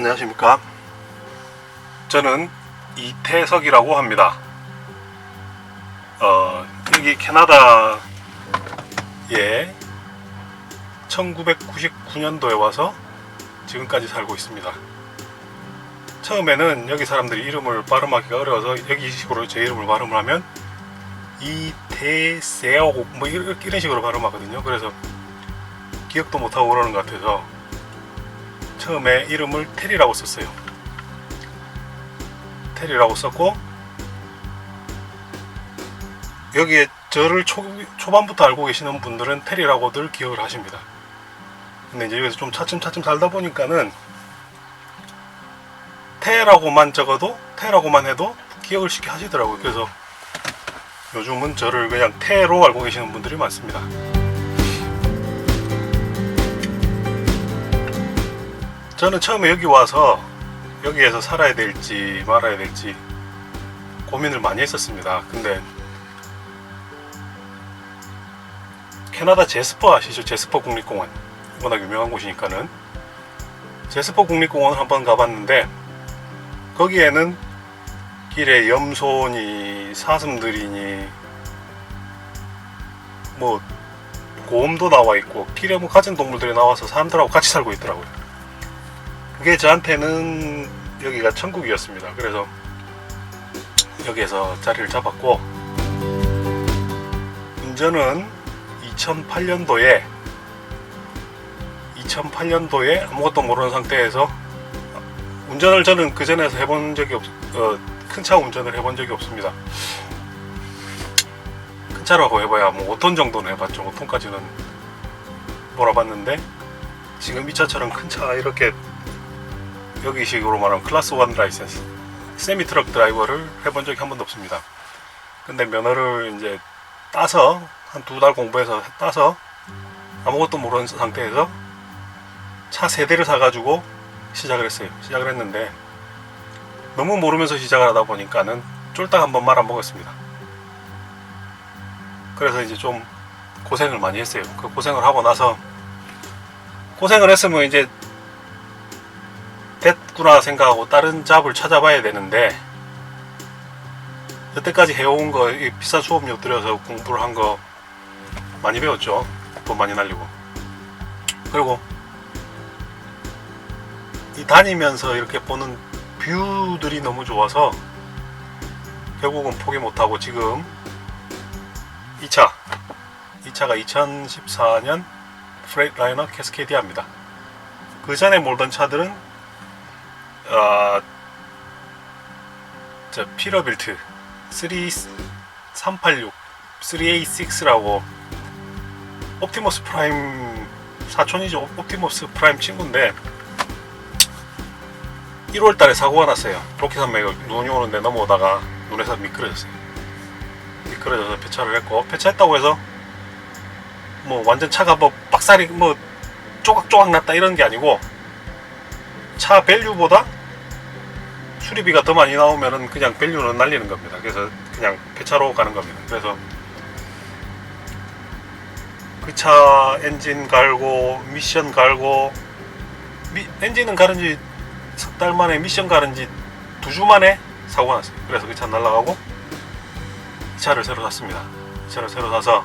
안녕하십니까. 저는 이태석이라고 합니다. 여기 캐나다에 1999년도에 와서 지금까지 살고 있습니다. 처음에는 여기 사람들이 이름을 발음하기가 어려워서 여기 식으로 제 이름을 발음을 하면 이태세오 뭐 이런 식으로 발음하거든요. 그래서 기억도 못하고 그러는 것 같아서 처음에 이름을 테리라고 썼어요. 테리라고 썼고, 여기에 저를 초반부터 알고 계시는 분들은 테리라고들 기억을 하십니다. 근데 이제 여기서 좀 차츰차츰 살다 보니까는 테라고만 적어도, 테라고만 해도 기억을 쉽게 하시더라고요. 그래서 요즘은 저를 그냥 테로 알고 계시는 분들이 많습니다. 저는 처음에 여기 와서 여기에서 살아야 될지 말아야 될지 고민을 많이 했었습니다. 근데 캐나다 제스퍼 아시죠? 제스퍼 국립공원, 워낙 유명한 곳이니까는. 제스퍼 국립공원 한번 가봤는데 거기에는 길에 염소니 사슴들이니 뭐 곰도 나와 있고 길에 뭐 가전동물들이 나와서 사람들하고 같이 살고 있더라고요. 그게 저한테는 여기가 천국이었습니다. 그래서 여기에서 자리를 잡았고, 운전은 2008년도에 아무것도 모르는 상태에서, 운전을 저는 그 전에서 해본 적이 큰 차 운전을 해본 적이 없습니다. 큰 차라고 해봐야 뭐 5톤 정도는 해봤죠. 5톤까지는 몰아봤는데, 지금 이 차처럼 큰 차 이렇게 여기 식으로 말하면 클래스 1 라이센스 세미 트럭 드라이버를 해본 적이 한 번도 없습니다. 근데 면허를 이제 따서 한 2달 공부해서 따서 아무것도 모르는 상태에서 차 3대를 사가지고 시작을 했어요. 시작을 했는데 너무 모르면서 시작을 하다 보니까는 쫄딱 한번 말아먹었습니다. 그래서 이제 좀 고생을 많이 했어요. 그 고생을 하고 나서, 고생을 했으면 이제 됐구나 생각하고 다른 잡을 찾아봐야 되는데, 여태까지 해온 거 비싼 수업료 들여서 공부를 한 거 많이 배웠죠. 돈 많이 날리고. 그리고 이 다니면서 이렇게 보는 뷰들이 너무 좋아서 결국은 포기 못하고 지금 이 차가 2014년 프레이트라이너 캐스케디아입니다. 그 전에 몰던 차들은 피러빌트 386 3A6라고 옵티머스 프라임 사촌이죠. 옵티머스 프라임 친구인데 1월달에 사고가 났어요. 로키산맥을 눈이 오는데 넘어오다가 눈에서 미끄러졌어요. 미끄러져서 폐차를 했고, 폐차했다고 해서 뭐 완전 차가 뭐 빡살이 뭐 조각조각 났다 이런 게 아니고, 차 밸류보다 수리비가 더 많이 나오면은 그냥 밸류는 날리는 겁니다. 그래서 그냥 폐차로 가는 겁니다. 그래서 그 차 엔진 갈고 미션 갈고, 엔진은 가른 지 석 달 만에, 미션 가른 지 2주 만에 사고가 났어요. 그래서 그 차 날라가고 이 차를 새로 샀습니다. 이 차를 새로 사서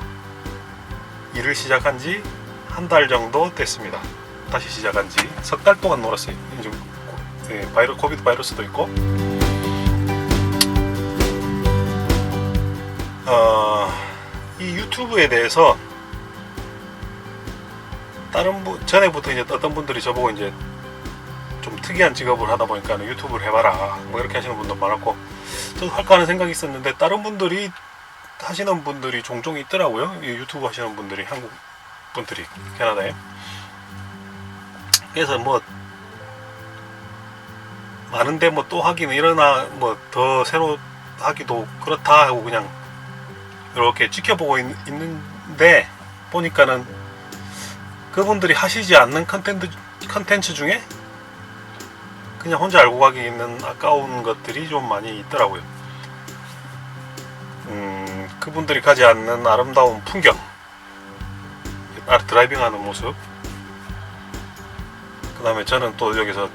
일을 시작한 지 한 달 정도 됐습니다. 다시 시작한 지 석 달 동안 놀았어요. 이제 코비드 바이러스도 있고. 이 유튜브에 대해서 전에부터 이제 어떤 분들이 저보고 이제 좀 특이한 직업을 하다 보니까 유튜브를 해봐라 뭐 이렇게 하시는 분도 많았고, 저도 할까 하는 생각이 있었는데 다른 분들이 하시는 분들이 종종 있더라고요. 이 유튜브 하시는 분들이, 한국 분들이 캐나다에. 그래서 뭐 많은데 뭐 또 하기는 이러나 뭐 더 새로 하기도 그렇다 하고 그냥 이렇게 지켜보고 있는데, 보니까는 그분들이 하시지 않는 컨텐츠 중에 그냥 혼자 알고 가기에는 아까운 것들이 좀 많이 있더라고요. 그분들이 가지 않는 아름다운 풍경, 드라이빙하는 모습, 그 다음에 저는 또 여기서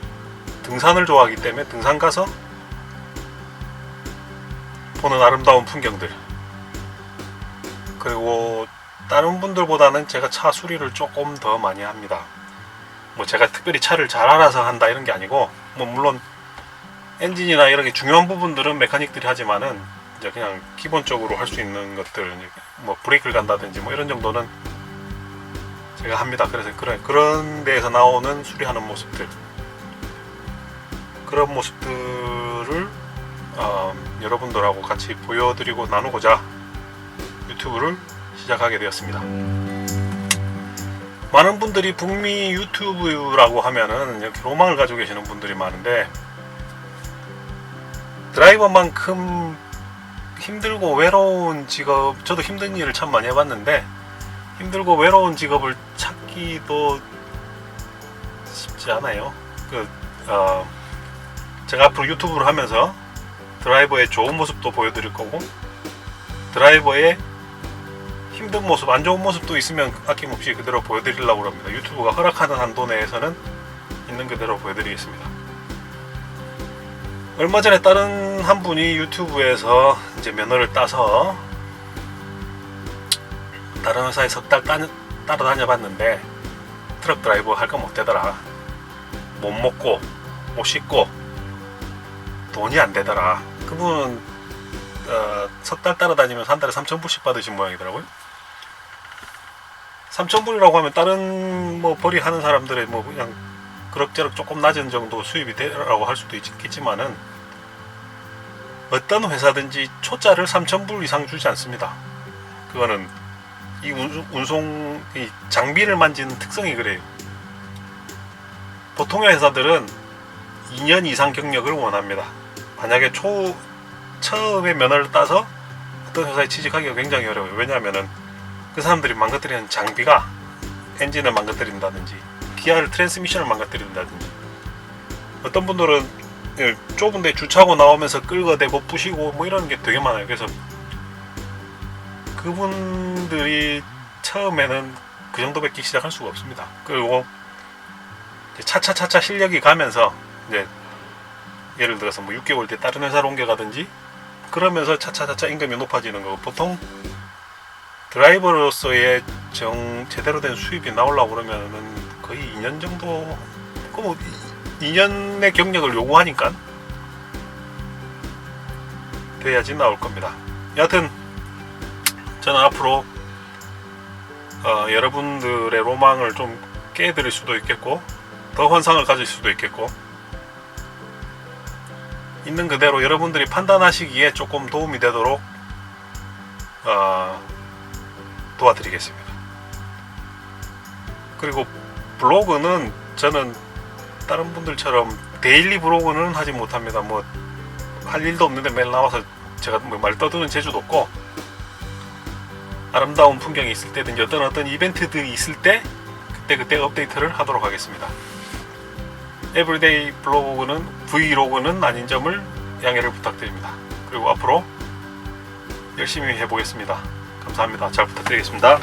등산을 좋아하기 때문에 등산 가서 보는 아름다운 풍경들, 그리고 다른 분들보다는 제가 차 수리를 조금 더 많이 합니다. 뭐 제가 특별히 차를 잘 알아서 한다 이런 게 아니고, 뭐 물론 엔진이나 이런 게 중요한 부분들은 메카닉들이 하지만은 이제 그냥 기본적으로 할 수 있는 것들, 뭐 브레이크를 간다든지 뭐 이런 정도는 제가 합니다. 그래서 그런 데에서 나오는 수리하는 모습들, 그런 모습들을 여러분들하고 같이 보여드리고 나누고자 유튜브를 시작하게 되었습니다. 많은 분들이 북미 유튜브라고 하면은 이렇게 로망을 가지고 계시는 분들이 많은데, 드라이버만큼 힘들고 외로운 직업, 저도 힘든 일을 참 많이 해봤는데 힘들고 외로운 직업을 찾기도 쉽지 않아요. 제가 앞으로 유튜브를 하면서 드라이버의 좋은 모습도 보여드릴 거고, 드라이버의 힘든 모습, 안 좋은 모습도 있으면 아낌없이 그대로 보여드리려고 합니다. 유튜브가 허락하는 한도 내에서는 있는 그대로 보여드리겠습니다. 얼마 전에 다른 한 분이 유튜브에서 이제 면허를 따서 다른 회사에 석 달 따라다녀 봤는데 트럭 드라이버 할 거 못 되더라. 못 먹고 못 씻고 돈이 안 되더라. 그분은 석 달 따라다니면서 한 달에 3,000불씩 받으신 모양이더라고요. 3,000불이라고 하면 다른 뭐 벌이 하는 사람들의 뭐 그냥 그럭저럭 조금 낮은 정도 수입이 되라고 할 수도 있겠지만은, 어떤 회사든지 초짜를 3,000불 이상 주지 않습니다. 그거는 이 운송 이 장비를 만지는 특성이 그래요. 보통의 회사들은 2년 이상 경력을 원합니다. 만약에 처음에 면허를 따서 어떤 회사에 취직하기가 굉장히 어려워요. 왜냐하면은 그 사람들이 망가뜨리는 장비가 엔진을 망가뜨린다든지 기아를 트랜스미션을 망가뜨린다든지, 어떤 분들은 좁은 데 주차하고 나오면서 끌어대고 부시고 뭐 이런 게 되게 많아요. 그래서 그분들이 처음에는 그 정도밖에 시작할 수가 없습니다. 그리고 차차차차 실력이 가면서 이제 예를 들어서 뭐 6개월 뒤에 다른 회사로 옮겨가든지 그러면서 차차차차 임금이 높아지는 거고, 보통 드라이버로서의 제대로 된 수입이 나오려고 그러면은 거의 2년 정도, 뭐 2년의 경력을 요구하니까 돼야지 나올 겁니다. 여하튼 저는 앞으로 여러분들의 로망을 좀 깨드릴 수도 있겠고, 더 환상을 가질 수도 있겠고, 있는 그대로 여러분들이 판단하시기에 조금 도움이 되도록 도와드리겠습니다. 그리고 블로그는 저는 다른 분들처럼 데일리 블로그는 하지 못합니다. 뭐 할 일도 없는데 매일 나와서 제가 뭐 말 떠드는 재주도 없고, 아름다운 풍경이 있을 때든지 어떤 이벤트들이 있을 때 그때 업데이트를 하도록 하겠습니다. 에브리데이 브이로그는 아닌 점을 양해를 부탁드립니다. 그리고 앞으로 열심히 해보겠습니다. 감사합니다. 잘 부탁드리겠습니다.